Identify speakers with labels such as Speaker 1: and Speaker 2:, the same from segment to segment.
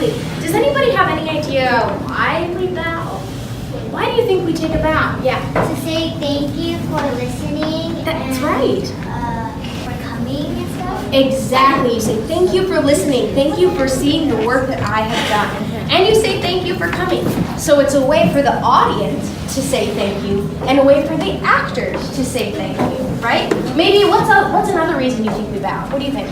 Speaker 1: Exactly. Does anybody have any idea why we bow? Why do you think we take a bow? Yeah.
Speaker 2: To say thank you for listening.
Speaker 1: That's right.
Speaker 2: For coming and stuff.
Speaker 1: Exactly. You say thank you for listening. Thank you for seeing the work that I have done. And you say thank you for coming. So it's a way for the audience to say thank you and a way for the actors to say thank you, right? Maybe what's another reason you think we bow? What do you think?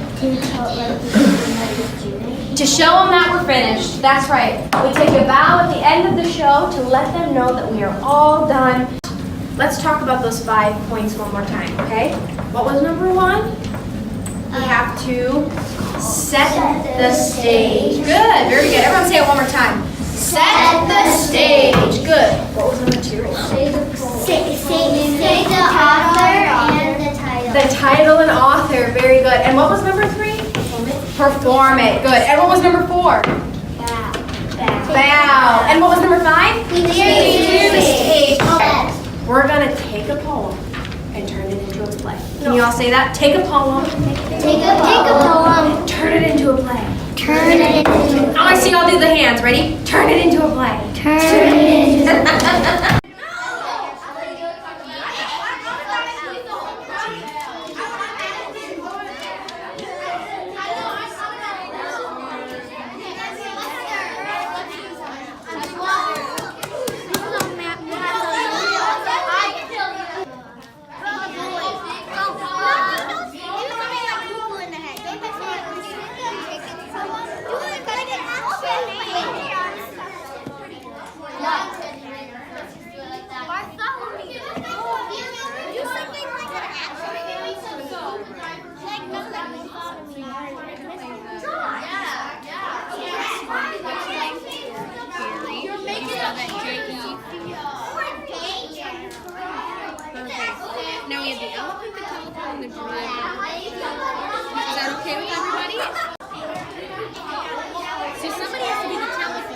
Speaker 1: To show them that we're finished. That's right. We take a bow at the end of the show to let them know that we are all done. Let's talk about those 5 points one more time, okay? What was number 1? We have to set the stage. Good, very good. Everyone say it one more time. Set the stage. Good. What was number 2?
Speaker 2: Say the author and the title.
Speaker 1: The title and author. Very good. And what was number 3? Perform it. Good. And what was number 4? Bow. And what was number 5?
Speaker 2: Clear
Speaker 1: the stage.
Speaker 2: Yes.
Speaker 1: We're going to take a poem and turn it into a play. Can you all say that? Take a poem.
Speaker 2: Take a poem.
Speaker 1: Turn it into a play.
Speaker 2: Turn it into a
Speaker 1: I want to see you all do the hands. Ready? Turn it into a play.
Speaker 2: Turn it into a
Speaker 3: Now we have the elephant, the telephone, and the giraffe. Is that okay with everybody? So somebody has to be the telephone.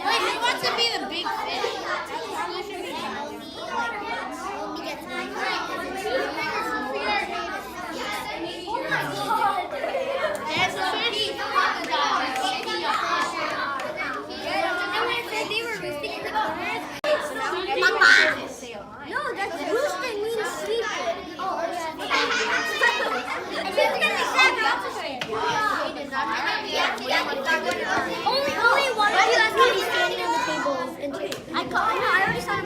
Speaker 3: Wait, who wants to be the big fish?
Speaker 2: No, that's roosting means sleep. Only one of you has to be standing on the table. I already saw him.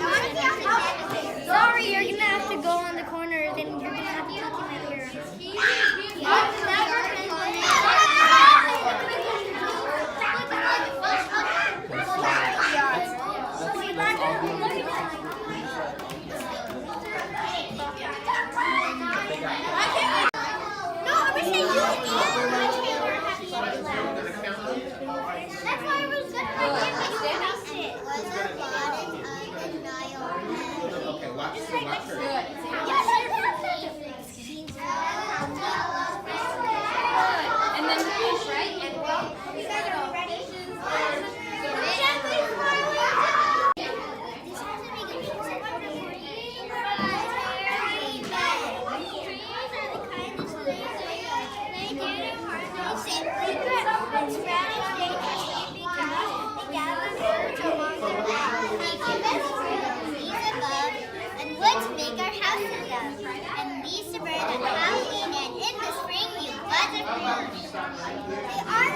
Speaker 2: Sorry, you're gonna have to go on the corner. Then you're gonna have to touch my ear. That's why I was good. Was a bottom of the Nile.
Speaker 4: Okay, watch her.
Speaker 3: And then the fish, right? And
Speaker 2: You guys are ready? And let's make our houses of. And these to burn on Halloween and in the spring you buzz a They are